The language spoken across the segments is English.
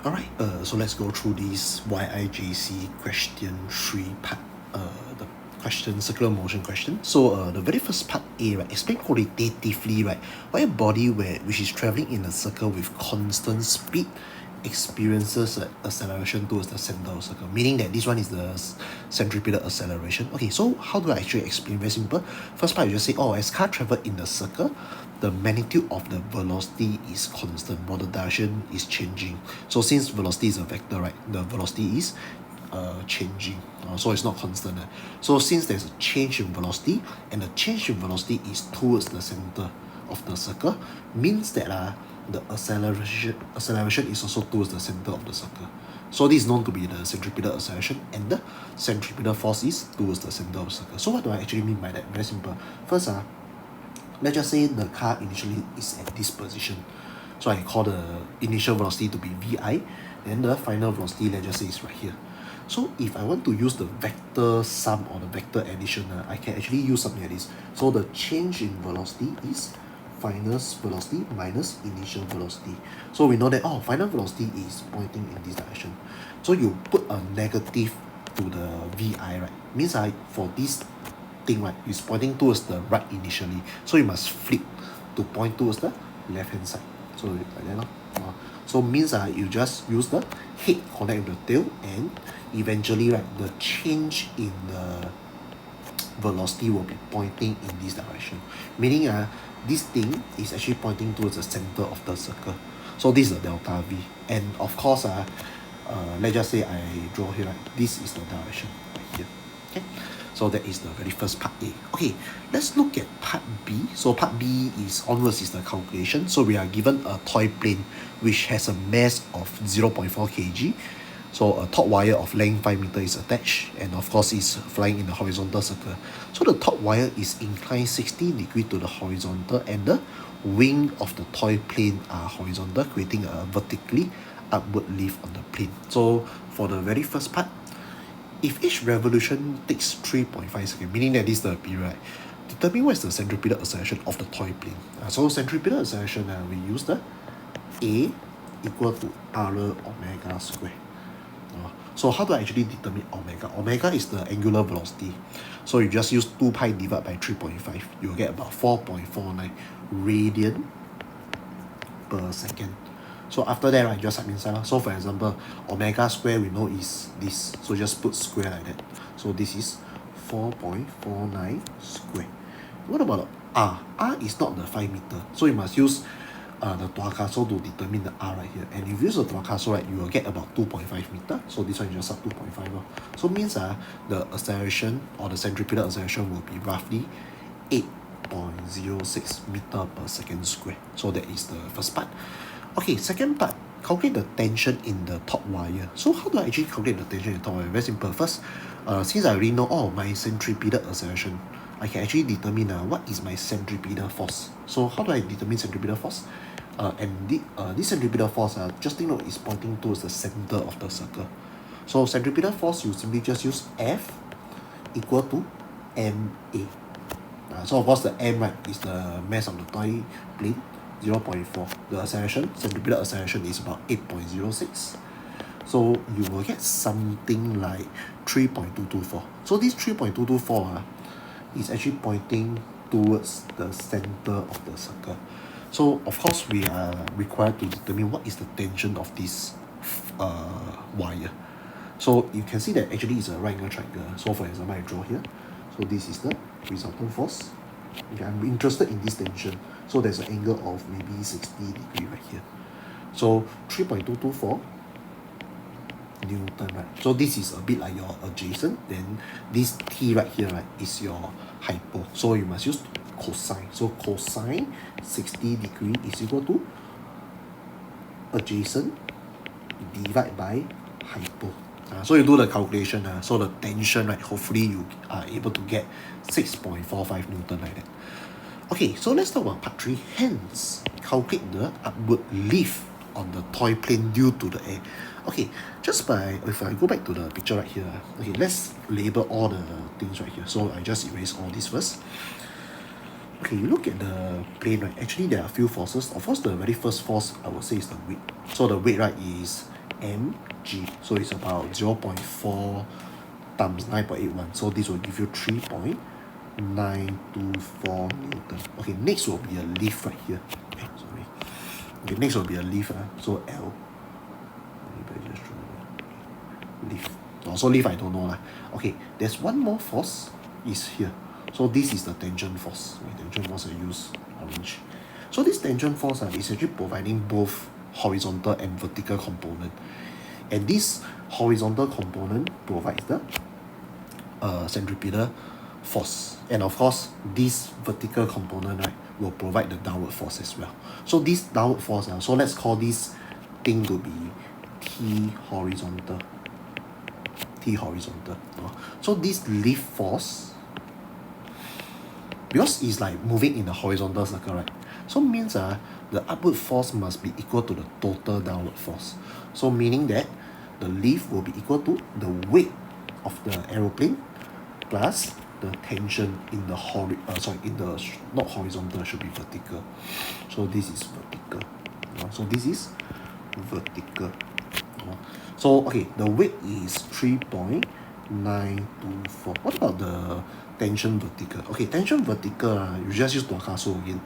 Alright, so let's go through this YIJC question 3 part, the question, circular motion question. So the very first part A, right, explain qualitatively, right, why a body which is traveling in a circle with constant speed experiences an acceleration towards the center of the circle, meaning that this one is the centripetal acceleration. Okay, so how do I actually explain? Very simple. First part, you just say, oh, as car travel in the circle, the magnitude of the velocity is constant while the direction is changing. So since velocity is a vector, right, the velocity is changing, so it's not constant. So since there's a change in velocity and the change in velocity is towards the center of the circle, means that the acceleration is also towards the center of the circle. So this is known to be the centripetal acceleration, and the centripetal force is towards the center of the circle. So what do I actually mean by that? Very simple. First, let's just say the car initially is at this position. So I call the initial velocity to be Vi, and the final velocity, let's just say, is right here. So if I want to use the vector sum or the vector addition, I can actually use something like this. So the change in velocity is final velocity minus initial velocity. So we know that, oh, final velocity is pointing in this direction. So you put a negative to the Vi, right? Means for this thing, right, is pointing towards the right initially. So you must flip to point towards the left hand side. So like that. So means you just use the head connect with the tail, and eventually, right, the change in the velocity will be pointing in this direction. Meaning this thing is actually pointing towards the center of the circle. So this is the delta V. And of course, let's just say I draw here, right? This is the direction right here. Okay. So that is the very first part A. Okay, let's look at part B. So part B is onwards is the calculation. So we are given a toy plane which has a mass of 0.4 kg. So a top wire of length 5 meters is attached, and of course it's flying in the horizontal circle. So the top wire is inclined 60 degrees to the horizontal, and the wing of the toy plane are horizontal, creating a vertically upward lift on the plane. So for the very first part, if each revolution takes 3.5 seconds, meaning that this is the period, right, determine what is the centripetal acceleration of the toy plane. So centripetal acceleration, we use the A equal to R omega square. So how do I actually determine omega? Omega is the angular velocity. So you just use 2 pi divided by 3.5. You'll get about 4.49 radian per second. So after that, right, just subtract inside. So for example, omega square we know is this. So just put square like that. So this is 4.49 square. What about the R? R is not the 5 meter. So you must use the Tuakaso to determine the R right here. And if you use the Tuakaso, right, you will get about 2.5 meter. So this one you just sub 2.5. So means the acceleration or the centripetal acceleration will be roughly 8.06 meter per second square. So that is the first part. Okay, second part, calculate the tension in the top wire. So how do I actually calculate the tension in the top wire? Very simple. First, since I already know my centripetal acceleration, I can actually determine what is my centripetal force. So how do I determine centripetal force? This centripetal force, just think is pointing towards the center of the circle. So centripetal force, you simply just use F equal to MA. So of course the M, right, is the mass of the toy plane, 0.4. The acceleration, centripetal acceleration, is about 8.06. So you will get something like 3.224. So this 3.224 is actually pointing towards the center of the circle. So of course we are required to determine what is the tension of this wire. So you can see that actually it's a right angle triangle. So for example, I draw here. So this is the resultant force. Okay, I'm interested in this tension. So there's an angle of maybe 60 degrees right here. So 3.224 Newton, right? So this is a bit like your adjacent. Then this T right here, right, is your hypo. So you must use cosine. So cosine 60 degrees is equal to adjacent divided by hypo. So you do the calculation. So the tension, right, hopefully you are able to get 6.45 Newton like that. Okay, so let's talk about part 3. Hence, calculate the upward lift on the toy plane due to the air. Okay, if I go back to the picture right here, okay, let's label all the things right here. So I just erase all this first. Okay, you look at the plane, right, actually there are a few forces. Of course, the very first force I would say is the weight. So the weight, right, is mg. So it's about 0.4 times 9.81. So this will give you 3.924 Newton. Okay, next will be a lift right here. Okay, sorry. Okay, next will be a lift. So L. Lift. Also lift I don't know lah. Okay, there's one more force is here. So this is the tangent force. Okay, tangent force I use orange. So this tangent force is actually providing both horizontal and vertical component. And this horizontal component provides the centripetal force. And of course, this vertical component will provide the downward force as well. So this downward force, so let's call this thing to be T horizontal. T horizontal. So this lift force, because it's like moving in a horizontal circle, right? So means the upward force must be equal to the total downward force. So meaning that the lift will be equal to the weight of the aeroplane plus the tension in the not horizontal, should be vertical. So this is vertical. So this is vertical. So okay, the weight is 3.924. What about the tension vertical? Okay, tension vertical, you just use Tuakaso again.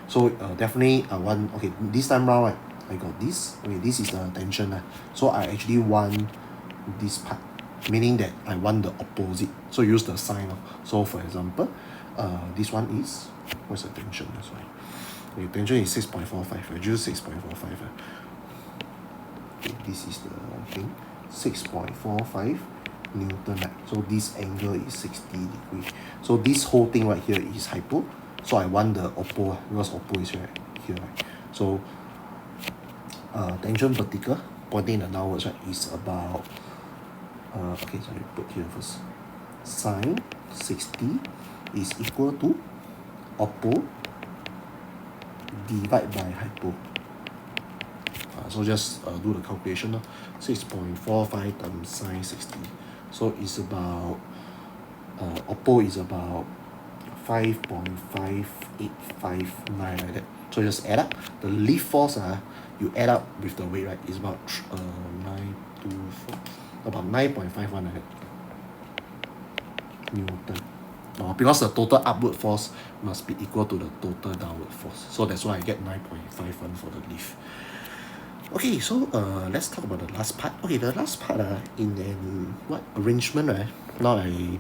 So definitely I want, okay, this time round, right, I got this. Okay, this is the tension. So I actually want this part, meaning that I want the opposite. So use the sign. So for example, this one is, what's the tension? Sorry. Okay, tension is 6.45. I use 6.45. Okay, this is the thing, 6.45 Newton. So this angle is 60 degrees. So this whole thing right here is hypo. So I want the oppo, because oppo is right here. Right? So tangent vertical pointing in the downwards, right, is about okay, sorry, put here first. Sine 60 is equal to oppo divided by hypo. So just do the calculation. 6.45 times sine 60. So it's about oppo is about 5.5859 like that. So just add up the lift force. You add up with the weight, right? Is about 924, about 9.51 like that Newton. Because the total upward force must be equal to the total downward force. So that's why I get 9.51 for the lift. Okay, so let's talk about the last part. Okay, the last part in an arrangement, now I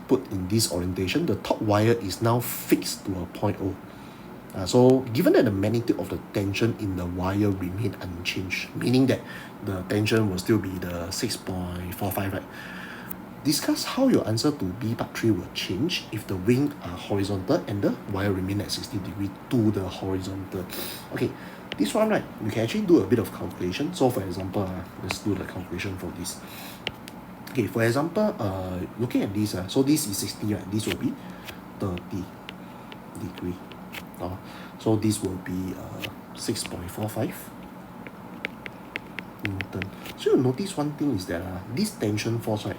put in this orientation, the top wire is now fixed to a point O. So given that the magnitude of the tension in the wire remain unchanged, meaning that the tension will still be the 6.45, right? Discuss how your answer to B part 3 will change if the wing are horizontal and the wire remain at 60 degrees to the horizontal. Okay, this one, right, we can actually do a bit of calculation. So for example, let's do the calculation for this. Okay, for example, looking at this, so this is 60, right? This will be 30 degree. So this will be 6.45 Newton. So you notice one thing is that this tension force, right,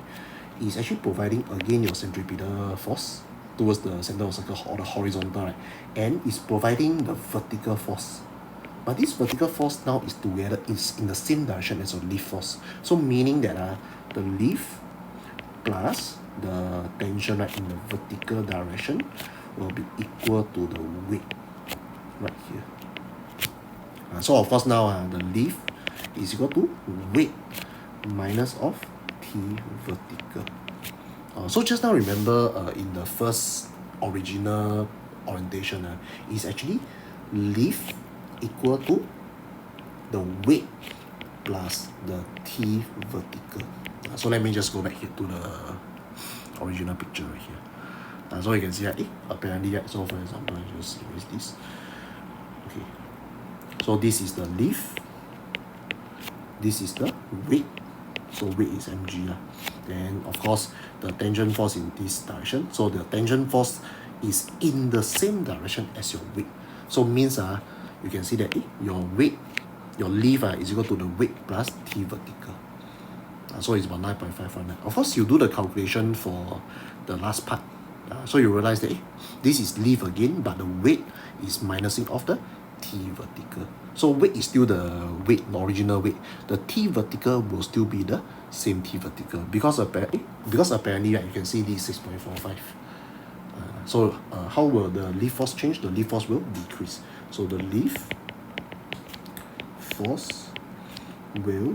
is actually providing again your centripetal force towards the center of the circle or the horizontal, right, and is providing the vertical force. But this vertical force now is together, is in the same direction as a lift force. So meaning that the lift plus the tension, right, in the vertical direction will be equal to the weight right here. So of course now the lift is equal to weight minus of T vertical. So just now remember in the first original orientation is actually lift equal to the weight plus the T vertical. So let me just go back here to the original picture right here. So you can see that apparently, so for example, I just erase this. Okay, so this is the lift, this is the weight, so weight is mg. Then of course the tangent force in this direction, so the tangent force is in the same direction as your weight. So means you can see that your weight, your lift is equal to the weight plus T vertical. So it's about 9.519. Of course you do the calculation for the last part, so you realize that this is lift again, but the weight is minusing off the T vertical. So weight is still the weight, the original weight. The T vertical will still be the same T vertical because apparently right, you can see this 6.45. So how will the lift force change? The lift force will decrease. So the lift force will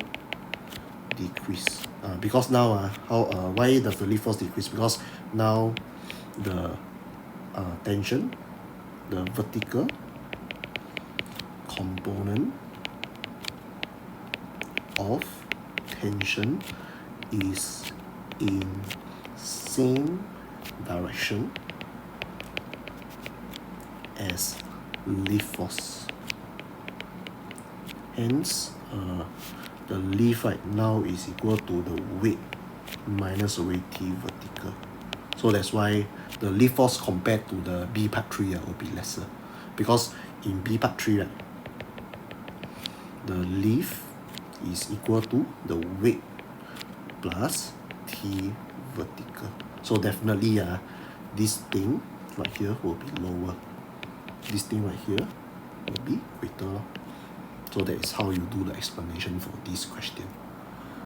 decrease because now why does the lift force decrease? Because now the tension, the vertical component of tension is in same direction as lift force. Hence, the lift right now is equal to the weight minus away T vertical. So that's why the lift force compared to the B part 3 will be lesser. Because in B part 3, right, the lift is equal to the weight plus T vertical. So definitely this thing right here will be lower. This thing right here will be greater. So that is how you do the explanation for this question.